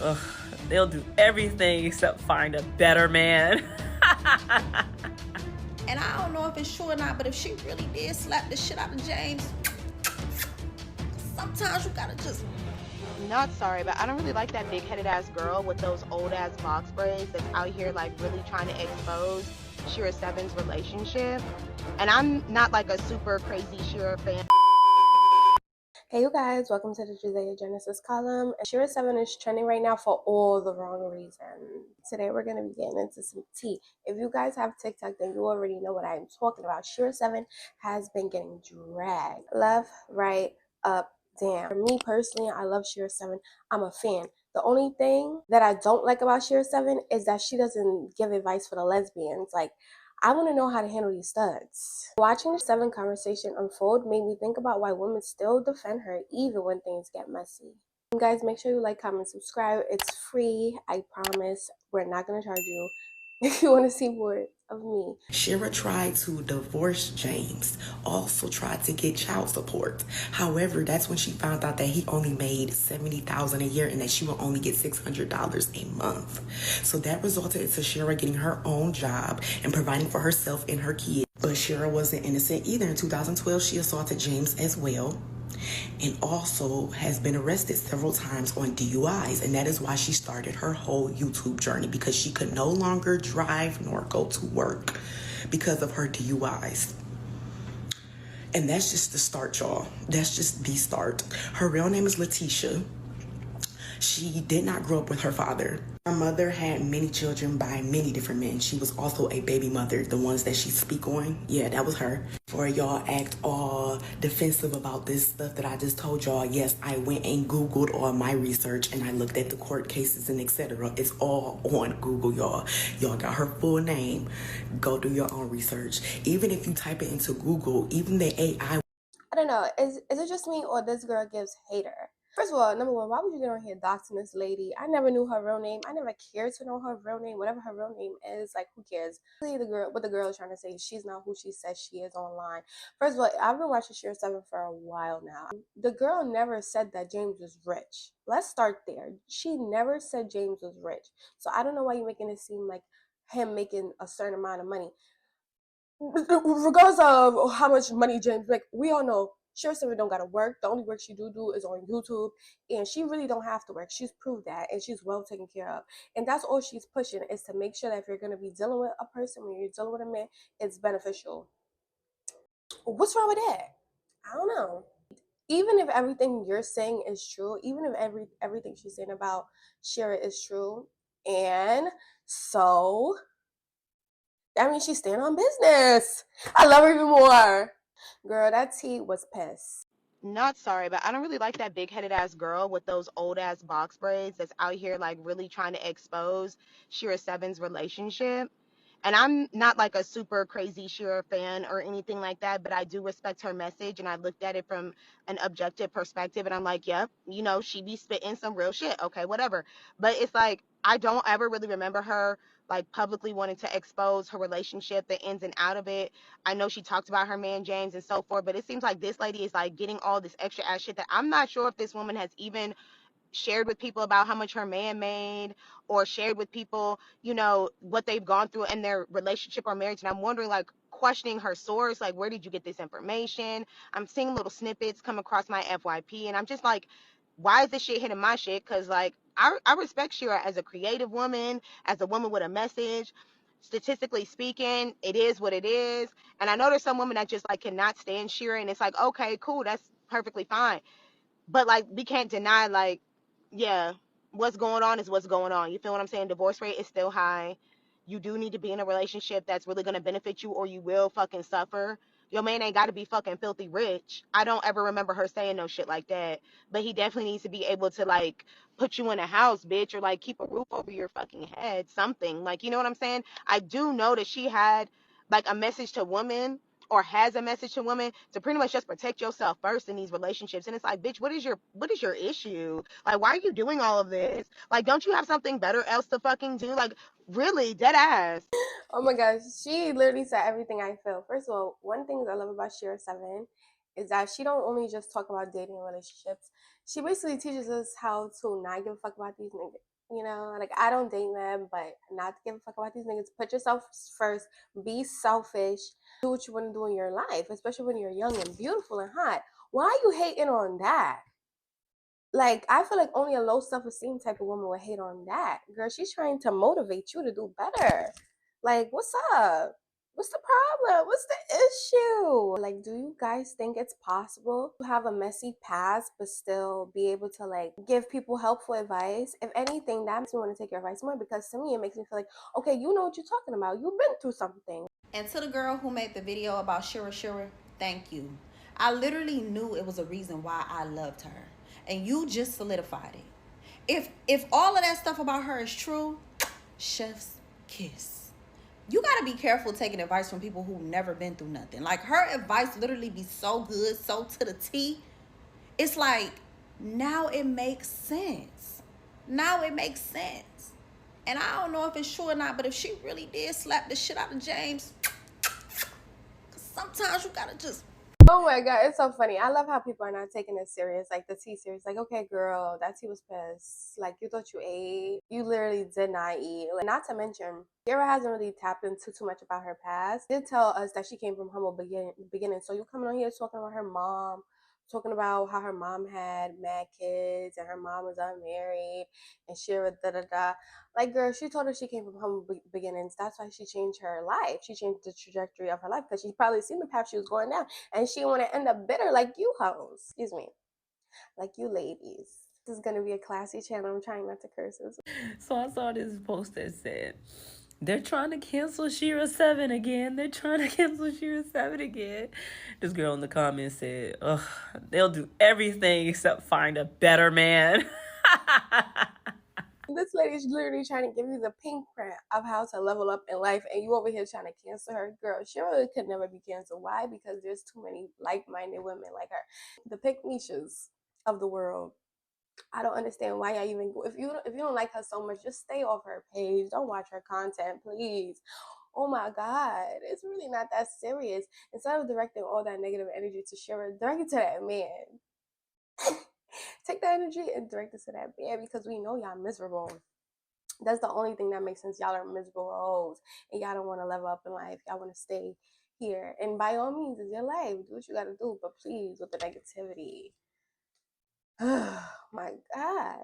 Ugh, they'll do everything except find a better man. And I don't know if it's true or not, but if she really did slap the shit out of James, sometimes you gotta just... Not sorry, but I don't really like that big-headed ass girl with those old ass box braids that's out here like really trying to expose Shera Seven's relationship. And I'm not like a super crazy Shera fan. Hey you guys, welcome to the Judea Genesis column. Shera 7 is trending right now for all the wrong reasons. Today we're going to be getting into some tea. If you guys have TikTok, then you already know what I'm talking about. Shera 7 has been getting dragged left, right, up, down. For me personally, I love Shera 7. I'm a fan. The only thing that I don't like about Shera 7 is that she doesn't give advice for the lesbians. Like, I want to know how to handle these studs. Watching the 7 conversation unfold made me think about why women still defend her even when things get messy. You guys, make sure you like, comment, subscribe. It's free. I promise. We're not going to charge you. If you want to see more of me. Shira tried to divorce James, also tried to get child support. However, that's when she found out that he only made $70,000 a year and that she would only get $600 a month. So that resulted into Shira getting her own job and providing for herself and her kids. But Shira wasn't innocent either. In 2012, she assaulted James as well, and also has been arrested several times on DUIs, and that is why she started her whole YouTube journey, because she could no longer drive nor go to work because of her DUIs. And that's just the start, y'all. That's just the start. Her real name is Letitia. She did not grow up with her father. Her mother had many children by many different men. She was also a baby mother. The ones that she speak on, yeah, that was her. For y'all act all defensive about this stuff that I just told y'all, yes, I went and Googled all my research and I looked at the court cases and etc. It's all on Google, y'all. Y'all got her full name. Go do your own research. Even if you type it into Google, even the AI. I don't know. Is it just me or this girl gives hater? First of all, number one, why would you get on here doxing this lady? I never knew her real name. I never cared to know her real name. Whatever her real name is, like, who cares? The girl, what the girl is trying to say, she's not who she says she is online. First of all, I've been watching Shera 7 for a while now. The girl never said that James was rich. Let's start there. She never said James was rich. So I don't know why you're making it seem like him making a certain amount of money. Regardless of how much money James make, we all know Shera 7 don't gotta work. The only work she do is on YouTube, and she really don't have to work. She's proved that, and she's well taken care of. And that's all she's pushing, is to make sure that if you're gonna be dealing with a person, when you're dealing with a man, it's beneficial. What's wrong with that? I don't know. Even if everything you're saying is true, even if everything she's saying about Shera is true, and so that means she's staying on business. I love her even more. Girl, that tea was pissed. Not sorry, but I don't really like that big-headed ass girl with those old ass box braids that's out here like really trying to expose Shera Seven's relationship. And I'm not like a super crazy Shira fan or anything like that, but I do respect her message. And I looked at it from an objective perspective and I'm like, yep, you know, she be spitting some real shit. Okay, whatever. But it's like, I don't ever really remember her like publicly wanting to expose her relationship, the ins and out of it. I know she talked about her man James and so forth, but it seems like this lady is like getting all this extra ass shit that I'm not sure if this woman has even shared with people about how much her man made, or shared with people, you know, what they've gone through in their relationship or marriage. And I'm wondering, like, questioning her source, like, where did you get this information? I'm seeing little snippets come across my FYP, and I'm just like, why is this shit hitting my shit? Because, like, I respect Shira as a creative woman, as a woman with a message. Statistically speaking, it is what it is. And I know there's some women that just, like, cannot stand Shira, and it's like, okay, cool, that's perfectly fine. But, like, we can't deny, like, yeah, what's going on is what's going on. You feel what I'm saying? Divorce rate is still high. You do need to be in a relationship that's really going to benefit you, or you will fucking suffer. Your man ain't got to be fucking filthy rich. I don't ever remember her saying no shit like that. But he definitely needs to be able to, like, put you in a house, bitch, or, like, keep a roof over your fucking head, something. Like, you know what I'm saying? I do know that she had, like, a message to women, or has a message to women, to pretty much just protect yourself first in these relationships. And it's like, bitch, what is your issue? Like, why are you doing all of this? Like, don't you have something better else to fucking do? Like, really, dead ass. Oh my gosh, she literally said everything I feel. First of all, one thing I love about Shera 7 is that she don't only just talk about dating and relationships. She basically teaches us how to not give a fuck about these niggas. You know, like I don't date men, but not to give a fuck about these niggas. Put yourself first. Be selfish. Do what you want to do in your life, especially when you're young and beautiful and hot. Why are you hating on that? Like, I feel like only a low self-esteem type of woman would hate on that. Girl, she's trying to motivate you to do better. Like, what's up? What's the problem? What's the issue? Like, do you guys think it's possible to have a messy past but still be able to like give people helpful advice? If anything, that makes me want to take your advice more, because to me it makes me feel like, okay, you know what you're talking about. You've been through something. And to the girl who made the video about Shira, thank you. I literally knew it was a reason why I loved her. And you just solidified it. If all of that stuff about her is true, chef's kiss. You gotta be careful taking advice from people who've never been through nothing. Like, her advice literally be so good, so to the T. It's like, now it makes sense. Now it makes sense. And I don't know if it's true or not, but if she really did slap the shit out of James, because sometimes you gotta just... Oh my god, it's so funny. I love how people are not taking it serious, like the tea serious. Like, okay, girl, that tea was pissed. Like, you thought you ate. You literally did not eat. Like, not to mention, Shira hasn't really tapped into too much about her past. She did tell us that she came from humble beginning. So you coming on here talking about her mom, talking about how her mom had mad kids and her mom was unmarried and Shira da. Like, girl, she told her she came from humble beginnings. That's why she changed her life. She changed the trajectory of her life because she probably seen the path she was going down, and she want to end up bitter like you hoes. Excuse me, like you ladies. This is gonna be a classy channel. I'm trying not to curse. So I saw this post that said, they're trying to cancel Shera Seven again. They're trying to cancel Shera Seven again. This girl in the comments said, ugh, they'll do everything except find a better man. This lady's literally trying to give you the pink print of how to level up in life, and you over here trying to cancel her. Girl, Shira could never be canceled. Why? Because there's too many like-minded women like her. The pick niches of the world. I don't understand why I even go. If you don't like her so much, just stay off her page. Don't watch her content, please. Oh my God, it's really not that serious. Instead of directing all that negative energy to Shira, direct it to that man. Take that energy and direct it to that man, because we know y'all miserable. That's the only thing that makes sense. Y'all are miserable hoes, and y'all don't want to level up in life. Y'all want to stay here. And by all means, it's your life. Do what you got to do. But please, with the negativity. Oh my God.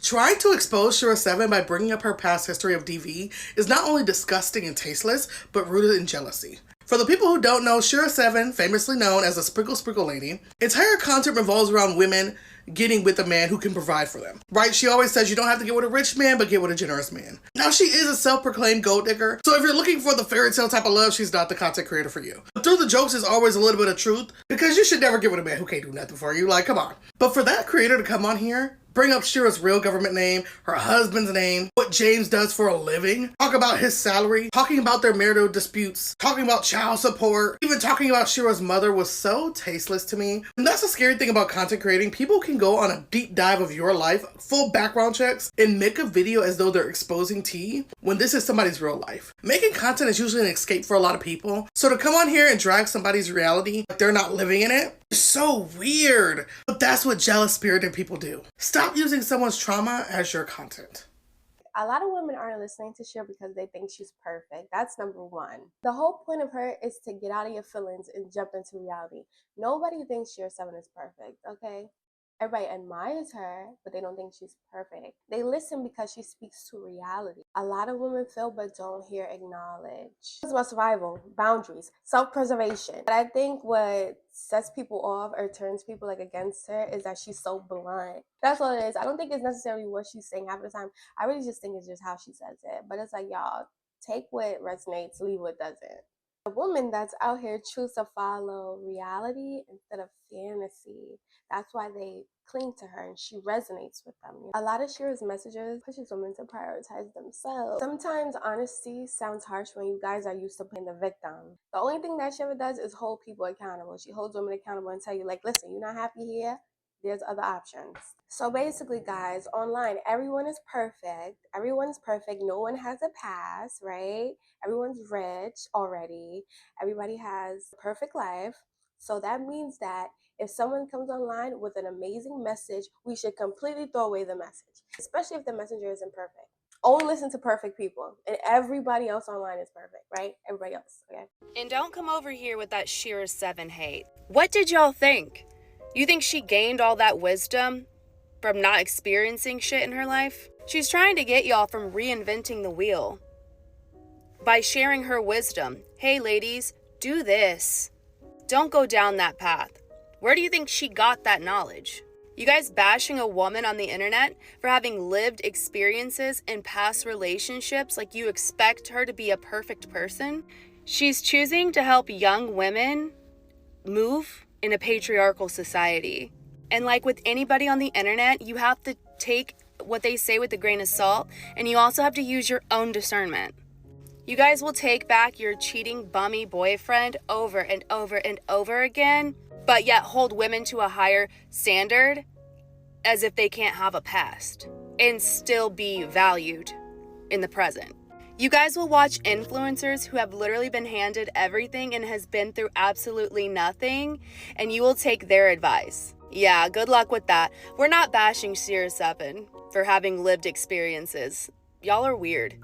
Trying to expose Shera Seven by bringing up her past history of DV is not only disgusting and tasteless, but rooted in jealousy. For the people who don't know, Shera Seven, famously known as the Sprinkle Lady, entire content revolves around women getting with a man who can provide for them. Right? She always says you don't have to get with a rich man, but get with a generous man. Now, she is a self-proclaimed gold digger, so if you're looking for the fairy tale type of love, she's not the content creator for you. But through the jokes is always a little bit of truth, because you should never get with a man who can't do nothing for you. Like, come on. But for that creator to come on here, bring up Shira's real government name, her husband's name, what James does for a living, talk about his salary, talking about their marital disputes, talking about child support, even talking about Shira's mother was so tasteless to me. And that's the scary thing about content creating. People can go on a deep dive of your life, full background checks, and make a video as though they're exposing tea when this is somebody's real life. Making content is usually an escape for a lot of people. So to come on here and drag somebody's reality like they're not living in it is so weird. But that's what jealous spirited people do. Stop using someone's trauma as your content. A lot of women aren't listening to Shira because they think she's perfect. That's number one. The whole point of her is to get out of your feelings and jump into reality. Nobody thinks Shera Seven is perfect, okay? Everybody admires her, but they don't think she's perfect. They listen because she speaks to reality. A lot of women feel but don't hear acknowledge. It's about survival, boundaries, self-preservation. But I think what sets people off or turns people like against her is that she's so blunt. That's all it is. I don't think it's necessarily what she's saying half the time. I really just think it's just how she says it. But it's like, y'all, take what resonates, leave what doesn't. A woman that's out here choose to follow reality instead of fantasy. That's why they cling to her and she resonates with them. A lot of Shira's messages pushes women to prioritize themselves. Sometimes honesty sounds harsh when you guys are used to playing the victim. The only thing that Shira does is hold people accountable. She holds women accountable and tell you, like, listen, you're not happy here, there's other options. So basically, guys, online, everyone is perfect. Everyone's perfect. No one has a past, right? Everyone's rich already. Everybody has a perfect life. So that means that if someone comes online with an amazing message, we should completely throw away the message, especially if the messenger isn't perfect. Only listen to perfect people, and everybody else online is perfect, right? Everybody else, okay? And don't come over here with that Shera Seven hate. What did y'all think? You think she gained all that wisdom from not experiencing shit in her life? She's trying to get y'all from reinventing the wheel by sharing her wisdom. Hey ladies, do this. Don't go down that path. Where do you think she got that knowledge? You guys bashing a woman on the internet for having lived experiences in past relationships like you expect her to be a perfect person? She's choosing to help young women move in a patriarchal society. And like with anybody on the internet, you have to take what they say with a grain of salt, and you also have to use your own discernment. You guys will take back your cheating bummy boyfriend over and over and over again, but yet hold women to a higher standard as if they can't have a past and still be valued in the present. You guys will watch influencers who have literally been handed everything and has been through absolutely nothing, and you will take their advice. Yeah, good luck with that. We're not bashing Shera Seven for having lived experiences. Y'all are weird.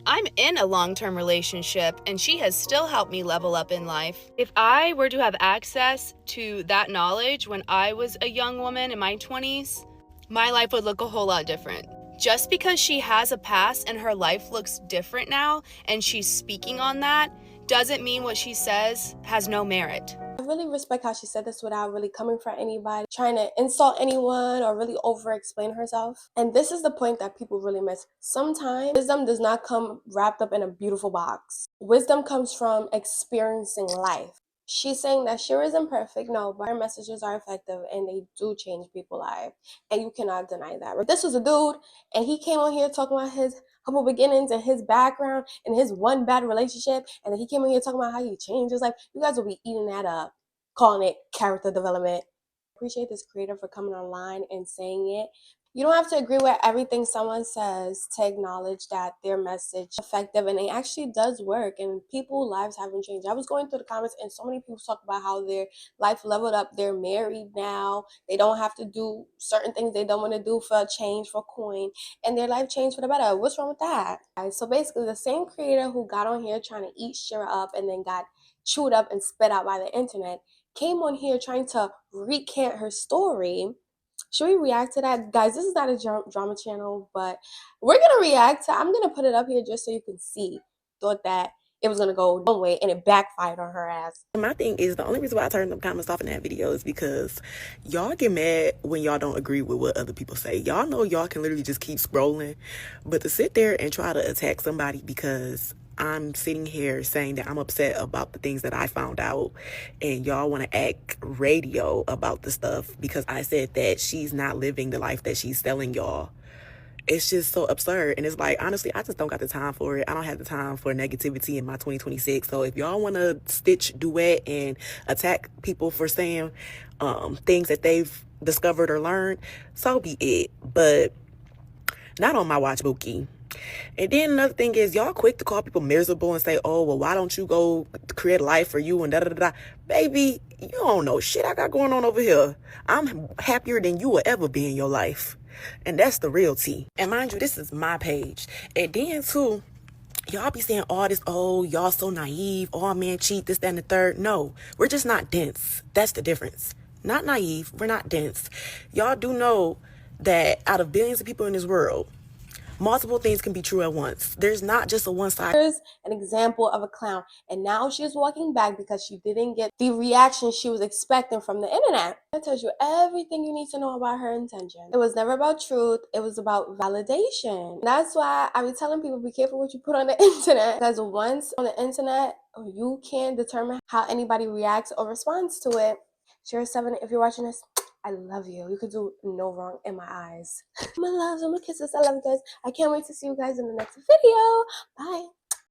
I'm in a long-term relationship, and she has still helped me level up in life. If I were to have access to that knowledge when I was a young woman in my 20s, my life would look a whole lot different. Just because she has a past and her life looks different now, and she's speaking on that, doesn't mean what she says has no merit. I really respect how she said this without really coming for anybody, trying to insult anyone or really over-explain herself. And this is the point that people really miss. Sometimes wisdom does not come wrapped up in a beautiful box. Wisdom comes from experiencing life. She's saying that Shira isn't perfect, no, but her messages are effective and they do change people's lives. And you cannot deny that. If this was a dude and he came on here talking about his humble beginnings and his background and his one bad relationship, and then he came on here talking about how he changed his life, you guys will be eating that up, calling it character development. I appreciate this creator for coming online and saying it. You don't have to agree with everything someone says to acknowledge that their message is effective, and it actually does work, and people's lives haven't changed. I was going through the comments and so many people talk about how their life leveled up. They're married now. They don't have to do certain things they don't want to do for a change, for coin, and their life changed for the better. What's wrong with that? So basically, the same creator who got on here trying to eat Shira up and then got chewed up and spit out by the internet came on here trying to recant her story. Should we react to that? Guys, this is not a drama channel, but we're going to react to, I'm going to put it up here just so you can see. Thought that it was going to go one way and it backfired on her ass. My thing is, the only reason why I turned the comments off in that video is because y'all get mad when y'all don't agree with what other people say. Y'all know y'all can literally just keep scrolling, but to sit there and try to attack somebody because I'm sitting here saying that I'm upset about the things that I found out, and y'all want to act radio about the stuff because I said that she's not living the life that she's selling y'all. It's just so absurd. And it's like, honestly, I just don't got the time for it. I don't have the time for negativity in my 2026. So if y'all want to stitch duet and attack people for saying things that they've discovered or learned, so be it. But not on my watch, Bookie. And then another thing is, y'all quick to call people miserable and say, oh, well, why don't you go create a life for you and da-da-da-da. Baby, you don't know shit I got going on over here. I'm happier than you will ever be in your life. And that's the real tea. And mind you, this is my page. And then, too, y'all be saying all this, oh, y'all so naive, all men cheat, this, that, and the third. No, we're just not dense. That's the difference. Not naive. We're not dense. Y'all do know that out of billions of people in this world, multiple things can be true at once. There's not just a one side. Here's an example of a clown, and now she's walking back because she didn't get the reaction she was expecting from the internet. That tells you everything you need to know about her intention. It was never about truth. It was about validation. That's why I be telling people, be careful what you put on the internet, because once on the internet, you can determine how anybody reacts or responds to it. Shera Seven, if you're watching this, I love you. You could do no wrong in my eyes. My loves and my kisses. I love you guys. I can't wait to see you guys in the next video. Bye.